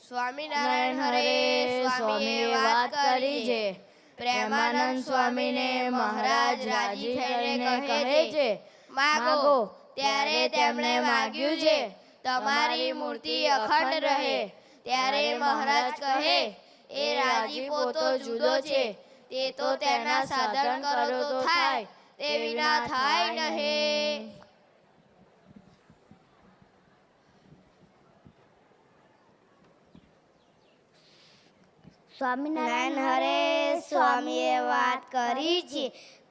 સ્વામિનારાયણ હરે સ્વામીએ વાત કરી છે. પ્રેમાનંદ સ્વામીને મહારાજ રાજી થઈને કહે છે, માગો. ત્યારે તેમણે માગ્યું છે, તમારી મૂર્તિ અખંડ રહે. ત્યારે મહારાજ કહે, એ રાજીપો તો જુદો છે, તે તો તેના સાધન કરો તો થાય, તે વિના થાય નહીં. સ્વામિનારાયણ હરે સ્વામીએ વાત કરી છે,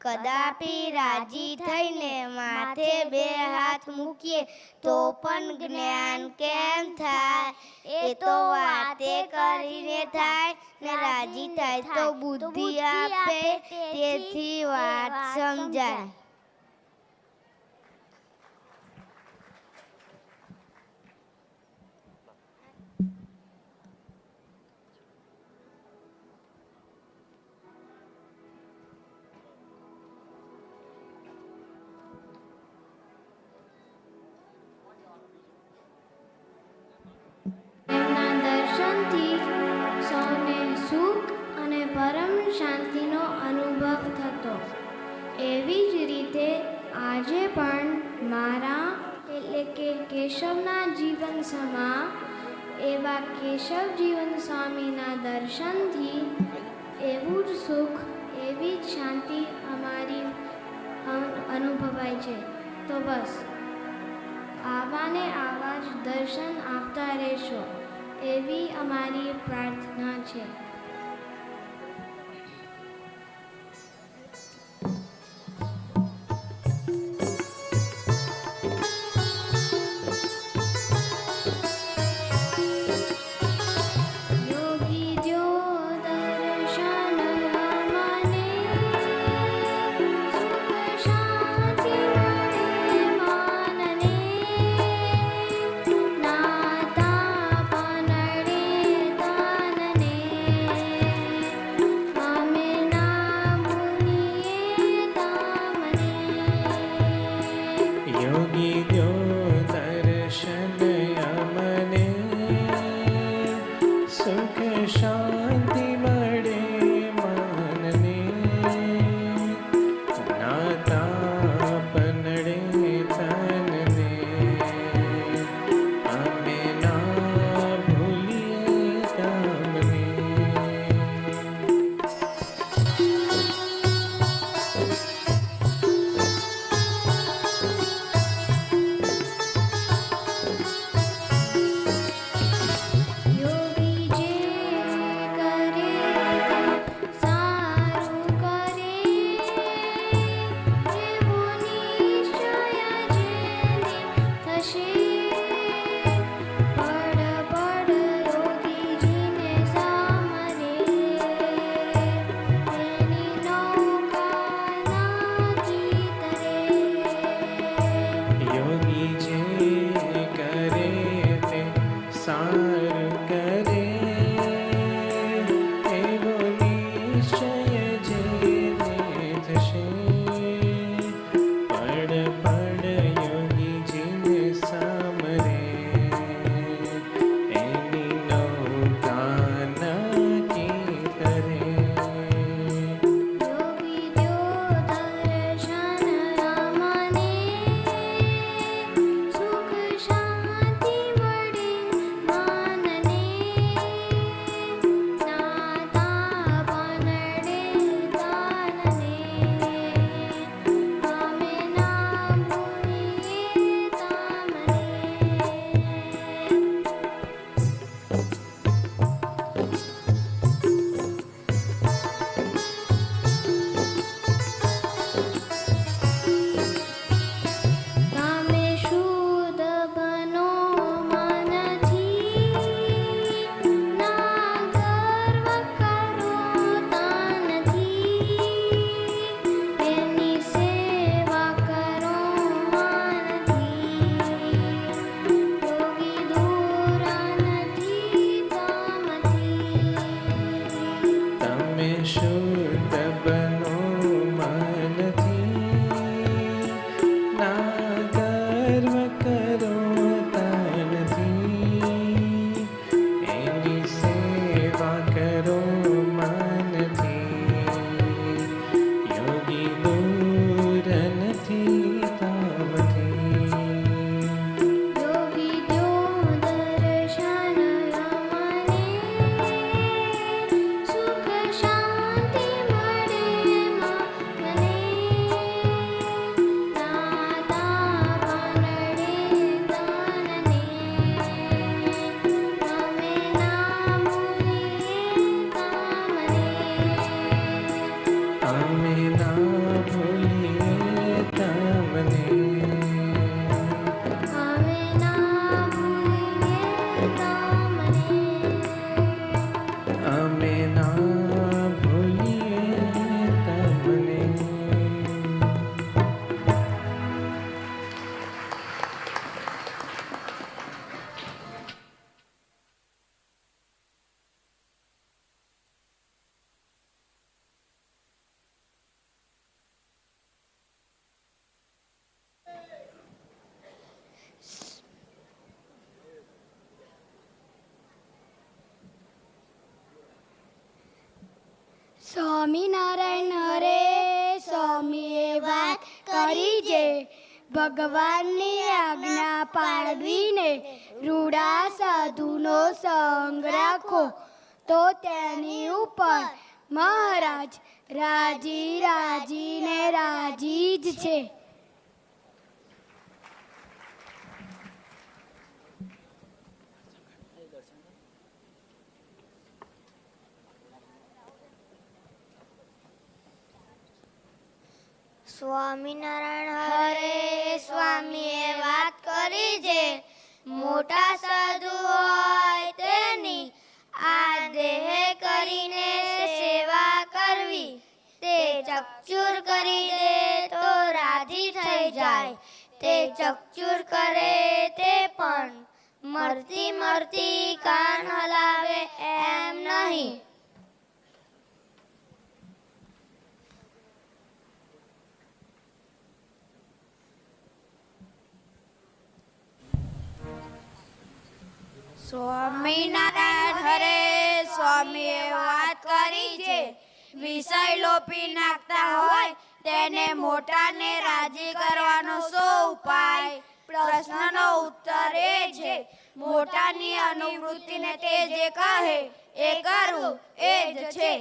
કદાપી રાજી થઈને માથે બે હાથ મૂકીએ તો પણ જ્ઞાન કેમ થાય? એ તો વાતે કરીને થાય ને રાજી થાય તો બુદ્ધિ આપે, તેથી વાત સમજાય. પરમ શાંતિનો અનુભવ થતો. એવી જ રીતે આજે પણ મારા એટલે કે કેશવના જીવન સમા એવા કેશવ જીવન સ્વામીના દર્શનથી એવું જ સુખ, એવી જ શાંતિ અમારી અનુભવાય છે. તો બસ આવાને આવા જ દર્શન આપતા રહેશો, એવી અમારી પ્રાર્થના છે. સ્વામિનારાયણ હરે સ્વામીએ વાત કરી છે ભગવાનની આજ્ઞા પાળવીને રૂડા સાધુનો સંગ રાખો તો તેની ઉપર મહારાજ રાજી ને રાજી જ છે. સ્વામિનારાયણ હરે સ્વામીએ વાત કરી છે મોટા સાધુ હોય તેની આ દેહ કરીને સેવા કરવી તે ચકચૂર કરી દે તો રાજી થઈ જાય. તે ચકચૂર કરે તે પણ મરતી કાન હલાવે એમ નહીં. સ્વામિનારાયણ હરે સ્વામીએ વાત કરી છે વિષય લોપી નાખતા હોય તેને મોટાને રાજી કરવાનો શો ઉપાય? પ્રશ્નનો ઉત્તર એ છે મોટાની અનુવૃત્તિને તે જે કહે એ કરવું એ જ છે.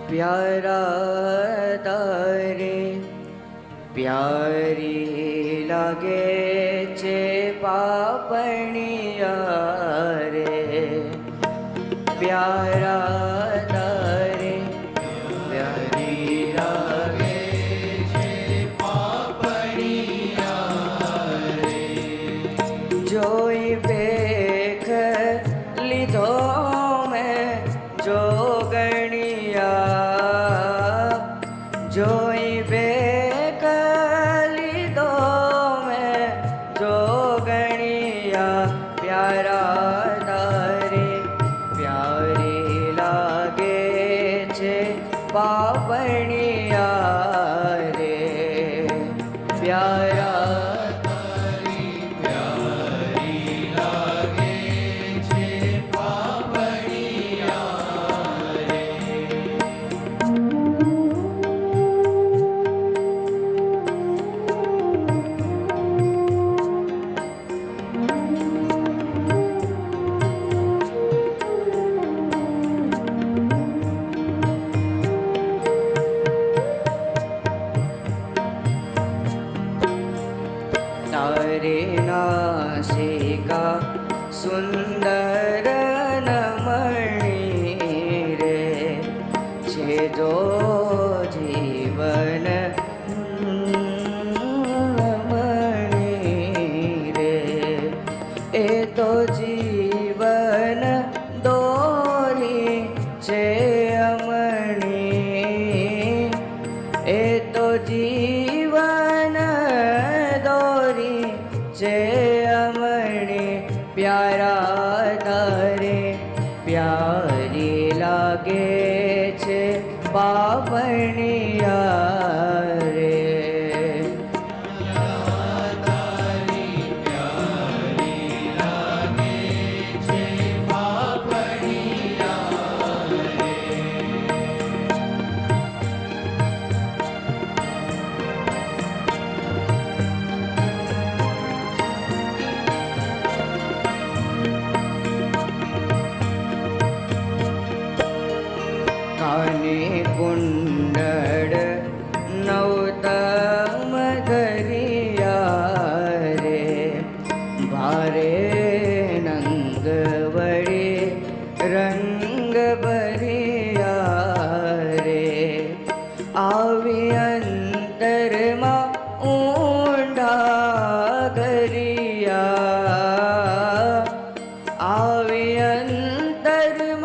प्यारा तारे प्यारी लागे छे पापणिया रे प्यारा तारे प्यारी लागे छे पापणिया रे जोई पेख લીધો મેં જોગણિયા જોઈ બેક લીધો મેં જોગણિયા પ્યારા તારે પ્યારી લાગે છે પાપણિયા રે પ્યારા तारे नासिका सुंदर नमणी रे छे जो जीवन नमणी रे ए तो जीवन दोरी छे अमणी ए तो जीवन दोरी छे अमणी प्यारा तारे प्यारी लागे छे पापणिया रे काने कुंडल नवतम धरिया रे भारे नंग वड़े रंग भरिया रे आवी अंतर मा ऊंडा गरिया આવી અંતરમાં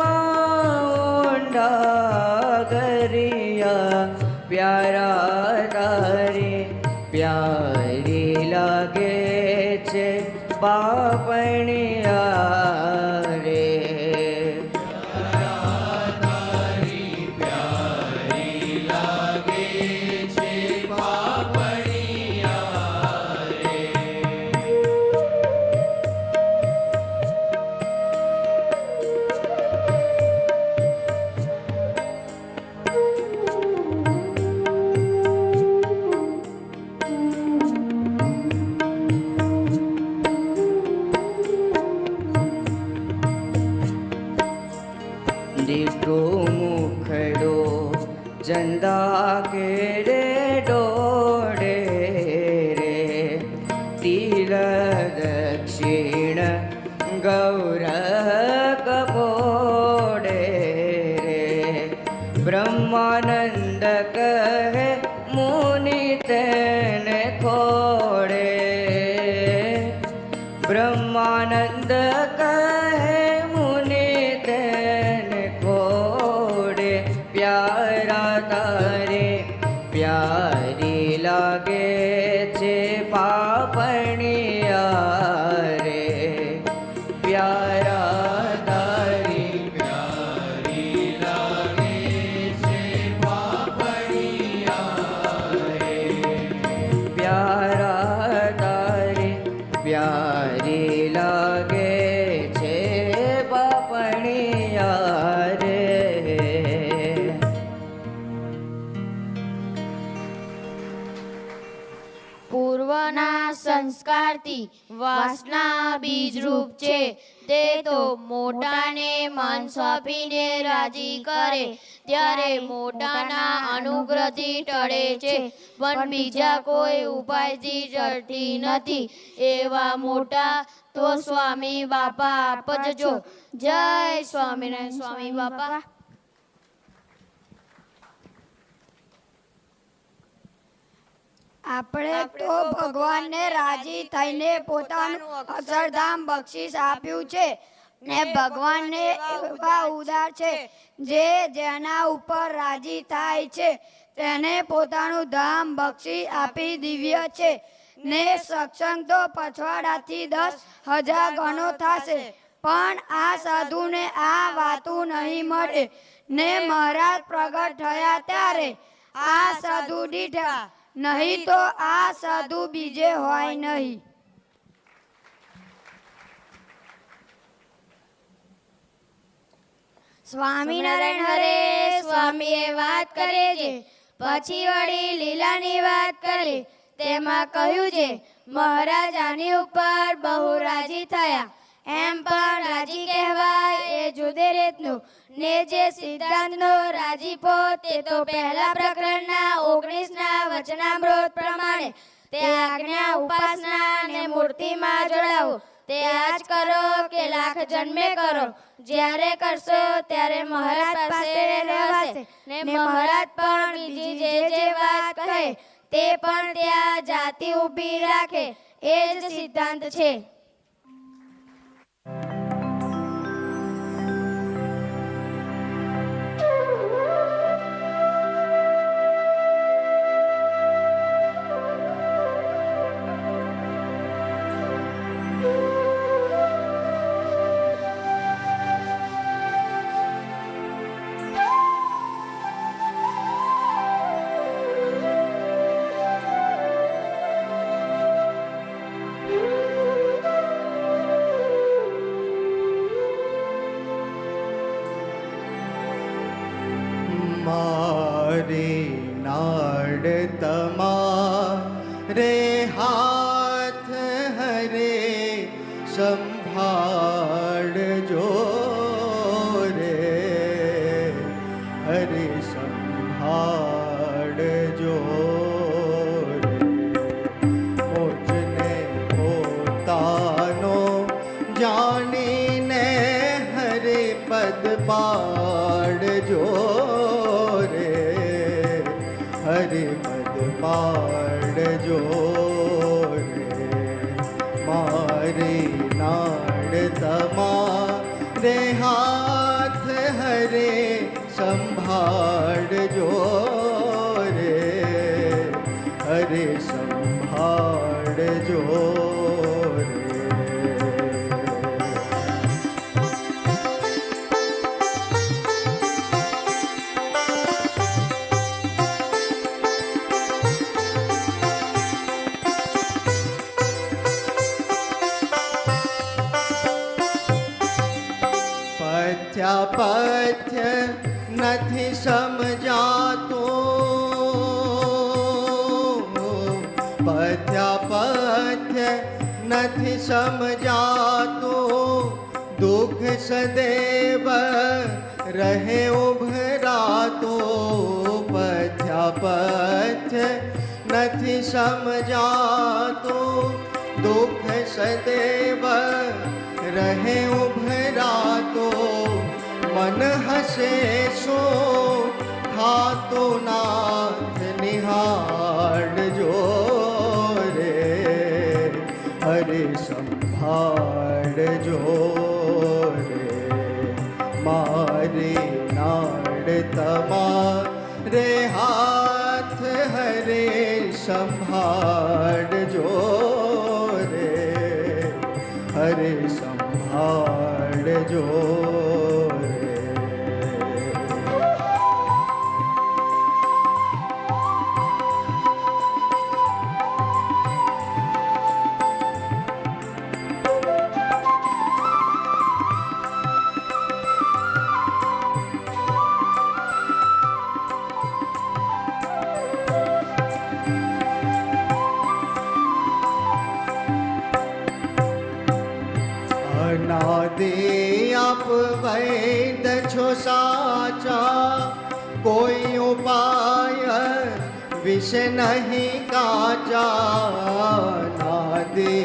ઊંડા ગરિયા પ્યારા તારે પ્યારી લાગે છે પાપણિયા રે. દીકરો મુખડો ચંદા કેડે ડોડે રે તીર દક્ષિણ ગૌર કપોડે રે. બ્રહ્માનંદ કહે મુનિ તેને ખોડે. બ્રહ્માનંદ કહે મુનિ તેને ખોડે. પ્યારા તારે પ્યારી લાગે છે પાપણિયા રે. પ્યારા તારી પ્યારી લાગે છે પાપણિયા રે. પ્યારા તારી પ્યારી લાગે છે પાપણિયા રે. પૂર્વના સંસ્કારથી વાસના બીજ રૂપ છે તે તો મોટાને મન સોંપીને રાજી કરે ત્યારે મોટાના અનુગ્રહથી ટળે છે પણ બીજા કોઈ ઉપાયથી ટળતી નથી. એવા મોટા તો સ્વામી બાપા આપજો. જય સ્વામિનારાયણ. સ્વામી બાપા. આપણે તો ભગવાનને રાજી થઈને પોતાનું અક્ષરધામ બક્ષિસ આપ્યું છે ને ભગવાનને એવા ઉદાર છે જે જેના ઉપર રાજી થાય છે તેને પોતાનું ધામ બક્ષી આપી દિવ્ય છે ને સત્સંગ તો પછવાડાથી 10,000 ગણો થશે પણ આ સાધુને આ વાતું નહીં મળે ને મહારાજ પ્રગટ થયા ત્યારે આ સાધુ દીઠા નહીં તો આ સાધુ બીજે હોય નહીં. સ્વામિનારાયણ હરે. સ્વામીએ વાત કરે છે પછી વળી લીલાની વાત કરી તેમાં કહ્યું છે મહારાજ આની ઉપર બહુ રાજી થયા એમ પણ રાજી કહેવાય એ જુદી રીતનું ને જે સિદ્ધાંતનો રાજીપો તે તો પહેલા પ્રકરણના 19ના વચનામૃત પ્રમાણે તે આજ્ઞા ઉપાસના ને મૂર્તિમાં જોડાવો તે આજ કરો કે લાખ જન્મે કરો. જ્યારે કરશો ત્યારે મહારાજ પાસે રહેવાશે ને મહારાજ પણ બીજી જે વાત કહે તે પણ ત્યાં જાતિ ઊભી રાખે એ જ સિદ્ધાંત છે. મારે નાડ તમારે હાથ હરે સંભાળજો રે. હરે સંભાળજો રે. મોજને પોતાનો જાણીને હરે પદ પાડજો રે. હરે પદ પાડજો રે. મારી નાડ તમા રે હાથ હરે સંભાળજો રે હરે સંભાળજો રે. પથ્ય નથી સમજાતું, પથ્ય નથી સમજાતું, દુઃખ સદૈવ રહે ઉભરાતું. પથ્ય નથી સમજાતું, દુઃખ સદૈવ રહે ઉભરાતું. મન હસે સો થાતું નાથ નિહાળજો રે હરે સંભાળજો રે. મારી નાડ તમારે હાથ હરે સંભાળજો રે હરે સંભાળજો રે. અનાદિ આપ વૈદ છો સાચા, કોઈ ઉપાય વિષ નહીં કાચા. અનાદિ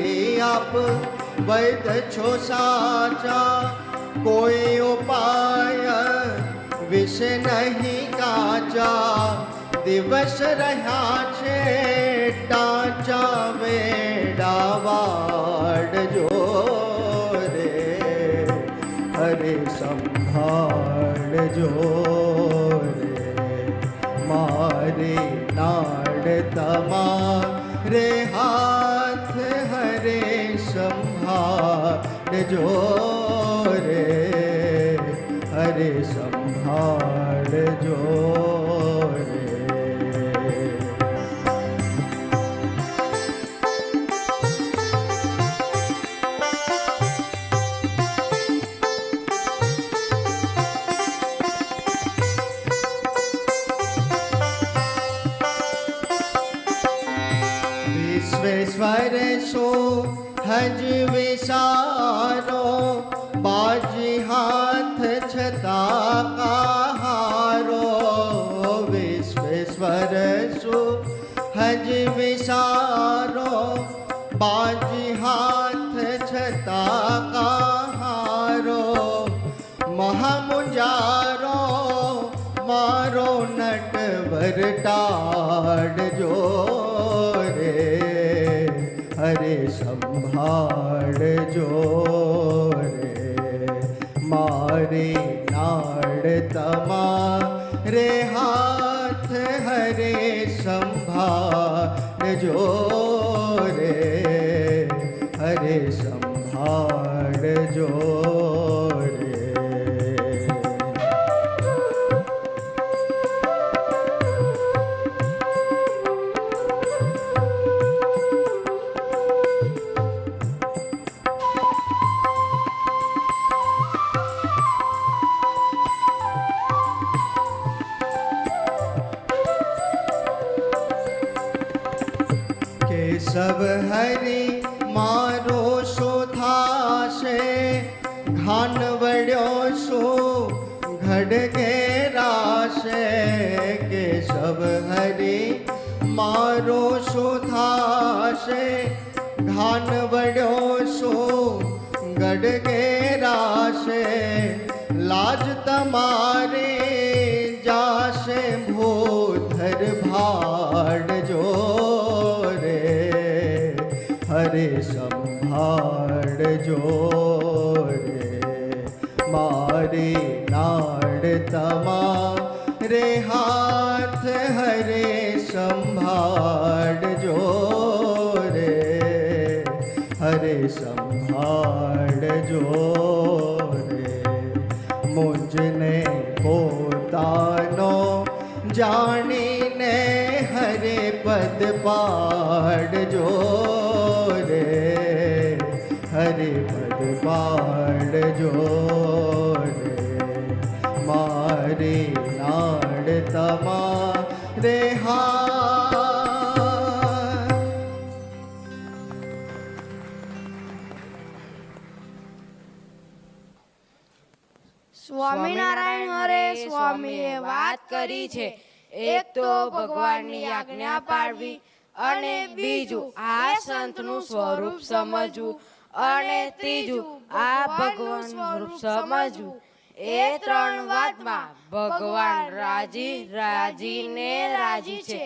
આપ વૈદ છો સાચા, કોઈ ઉપાય વિષ નહીં કાચા. દિવસ રહ્યા છે ટાચા વેડા વાડજો હરે સંભાળજો રે. મારી નાડ તમારે હાથ હરે સંભાળજો રે હરે સંભાળજો રે. વિશ્વેશ્વર સો હજ વિસારો, બાજી હાથ છતાં કાહારો. વિશ્વેશ્વર સો હજ વિસારો, બાજી હાથ છતાં કાહારો. મહામુંજારો મારો નટવર ટાળજો રે હરે સંભાળજો રે. મારી નાડ તમારે હાથ હરે સંભાળજો રે હરે સંભાળજો રે. કેશવ હરી મારો શું થાશે, ઘાન વળ્યો શું ઘડઘેરાશે. કેશવ હરી મારો શું થાશે, ઘાન વળ્યો શું ગડઘેરાશે. લાજ તમારે જાશે ભૂધર ભાડજો રે હરે સંભાળજો રે. મારે નાડ તમારે હાથ હરે સંભાળજો રે, હરે સંભાળજો રે. મુંજને પોતાનો જાણીને હરે પદ પાડજો રે, હરે પદ પાડજો રે. મારે નાડ તમારે હાથ. સ્વામિનારાયણ હરે સ્વામીએ વાત કરી છે, એક તો ભગવાનની આજ્ઞા પાળવી અને બીજું આ સંતનું સ્વરૂપ સમજવું અને ત્રીજું આ ભગવાન સ્વરૂપ સમજવું. એ ત્રણ વાતમાં ભગવાન રાજી ને રાજી છે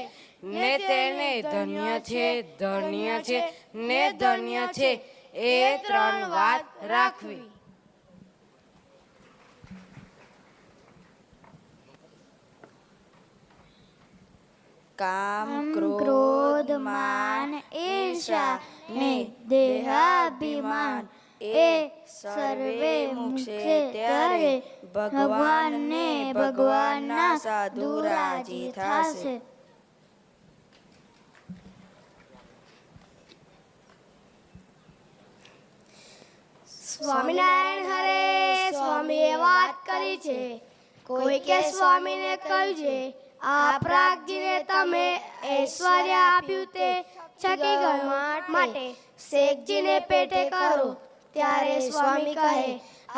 ને તેને ધન્ય છે, ધન્ય છે ને ધન્ય છે. એ ત્રણ વાત રાખવી. કામ ક્રોધ માન ઈર્ષા ને દેહાભિમાન એ સર્વે મુકશે ત્યારે ભગવાનને ભગવાનના સાધુ રાજી થશે. સ્વામિનારાયણ હરે સ્વામીએ વાત કરી છે, કોઈકે સ્વામીને કહ્યું છે, આ પ્રાગજીને તમે ઐશ્વર્ય આપ્યું તે છકી ગયું માટે શેખજીને પેટે કરો. ત્યારે સ્વામી કહે,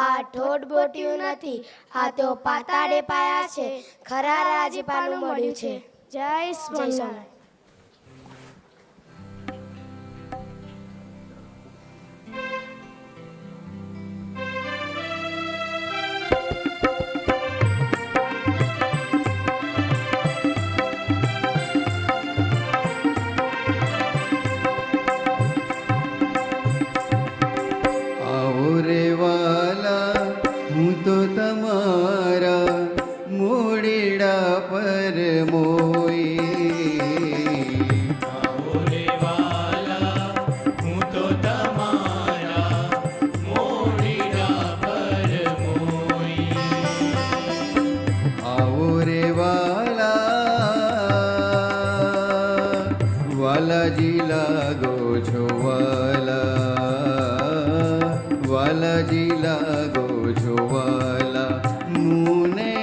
આ ઠોઠ બોટ્યું નથી, આ તો પાતાળે પાયા છે, ખરા રાજીપાનું મળ્યું છે. જય સ્વામિનારાયણ. રે વાલા હું તો તમારા મોડીડા પર મોઈ. આવો રે વાલા હું તો તમારા મોડીડા પર મોઈ. આવો રે વાલા વાલાજી લાગો છો વાલા, વાલાજી લાગો છો વાલા. મુને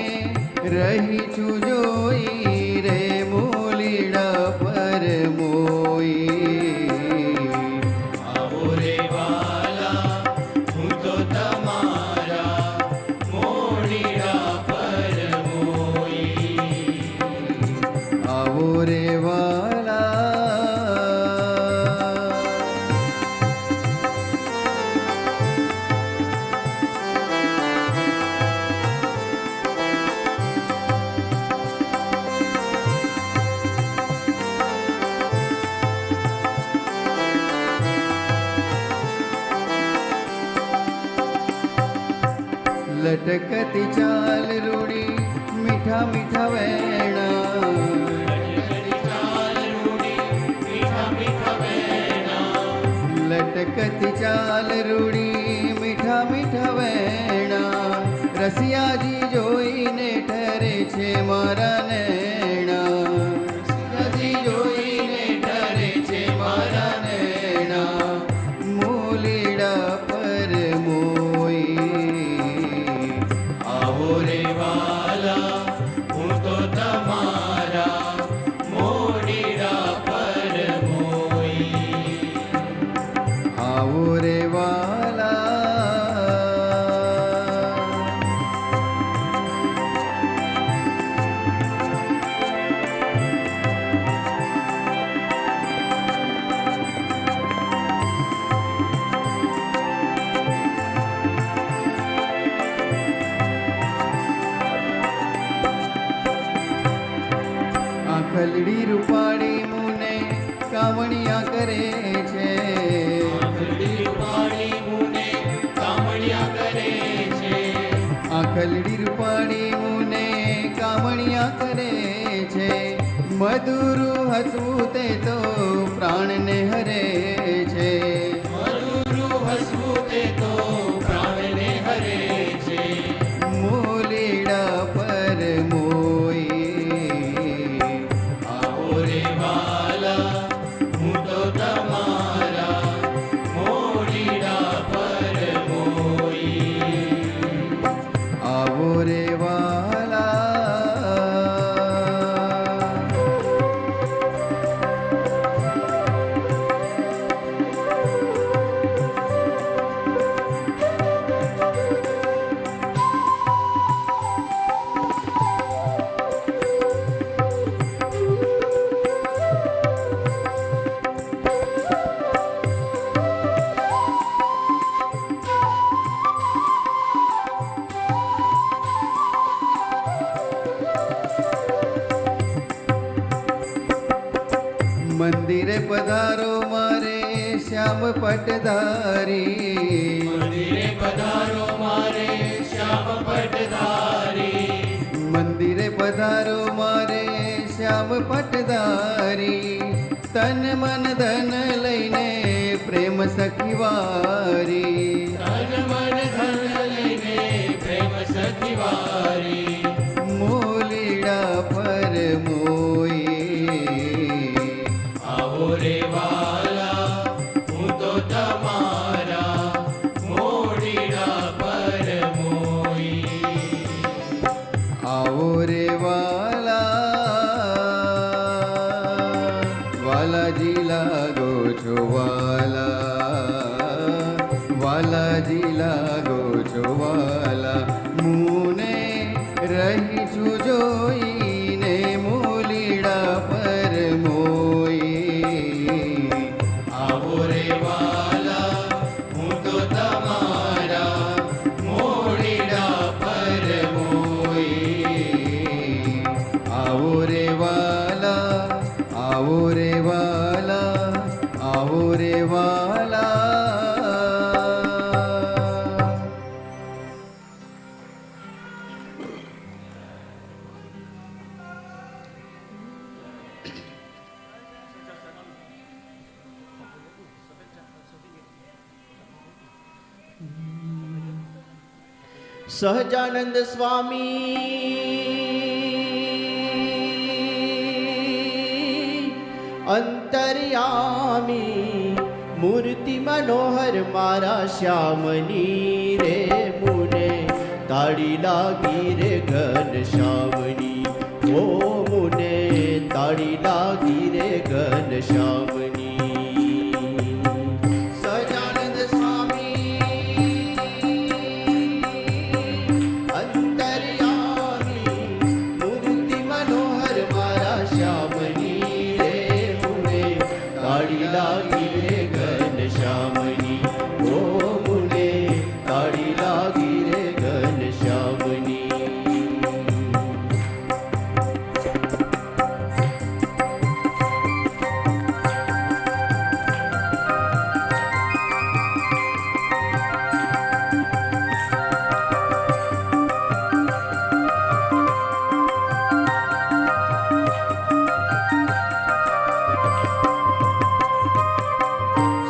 રહી છું જોઈ રે મોલીડા પર મોઈ. આવો રે વાલા હું તો તમારા મોડીડા પર મોઈ. આવો રે વાલા. લટકતી ચાલ રૂડી મીઠા મીઠા વેણા, લટકતી ચાલ રૂડી મીઠા મીઠા વેણા. રસિયાજી જોઈને ઠરે છે મારા નૈણા, રસિયાજી જોઈને ઠરે છે મારા નૈણા. મોલીડા પર મોઈ. આવો રે વાલા હું તો તમારા મોડીડા પર મોઈ. આવો રે વાલા. આખલડી રૂપાળી મુને કાવણિયા કરે છે, આંગળી ઉપાડી મુને કામળિયા કરે છે. આંખલડી રૂપાળી મુને કામણિયા કરે છે મધુરું હસવું તે તો પ્રાણને હરે છે મધુરું હસવું તે તો પ્રાણને હરે છે મોલીડા પર મોઈ આવો રે વાલા હું તો તમારા મોડીડા પર મોઈ આવો રે વાલા મંદિરે પધારો મારે શ્યામ પટધારી મંદિરે પધારો મારે શ્યામ પટધારી મંદિરે પધારો મારે શ્યામ પટધારી તન મન ધન લઈને પ્રેમ સખીવારી તન મન ધન લઈને પ્રેમ સખીવારી મોલીડા પર મોઈ આવો રે વાલા હું તો તમારા મોડીડા પર મોઈ આવો રે વાલા વાલાજી લાગો છો વાલા વાલાજી લાગો છો વાલા મુને રહી છું જોઈને મોલીડા પર મોઈ આવો રે વાલા હું તો તમારા મોડીડા પર મોઈ આવો રે વાલા આવો રે વાલા આવો રે વાલા સહજાનંદ સ્વામી અંતર્યામી મૂર્તિ મનોહર મારા શ્યામની રે મુને તાળી લાગી રે ઘન શ્યામની ઓ મુને તાળી લાગી રે ઘન શ્યામની સહજાનંદ અંતર્યામી મૂર્તિ મનોહર મારા શ્યામની રે મુને તાળી લાગી રે ઘન શ્યામની ઓ મુને તાળી લાગી રે ઘન શ્યામની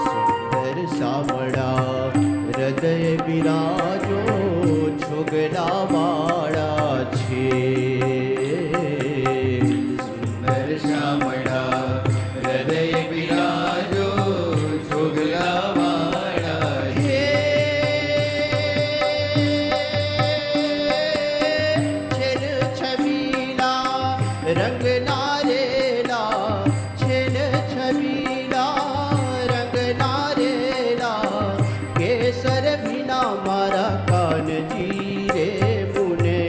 સુંદર સામળા હૃદય બિરાજો છોગલા વાળા છે સુંદર શ્યામળા હૃદય બિરાજો જોગલા વાળા હે છેન છબીલા રંગ નારેલા છેન છબીલા રંગ નારેલા કેસર ભીના મારા કાનજી રે મુને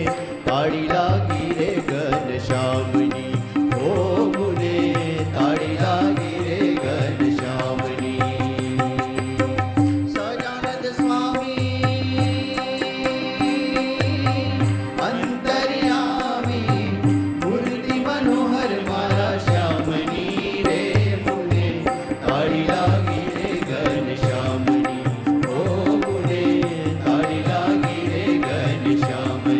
તાળી લાગી રે ઘન શ્યામની ઓ મુને તાળી લાગી રે ઘન શ્યામની સહજાનંદ સ્વામી અંતર્યામી મૂર્તિ મનોહર મારા શ્યામની રે મુને તાળી લાગી રે ઘન શ્યામની ઓ મુને તાળી લાગી રે ઘન શ્યામની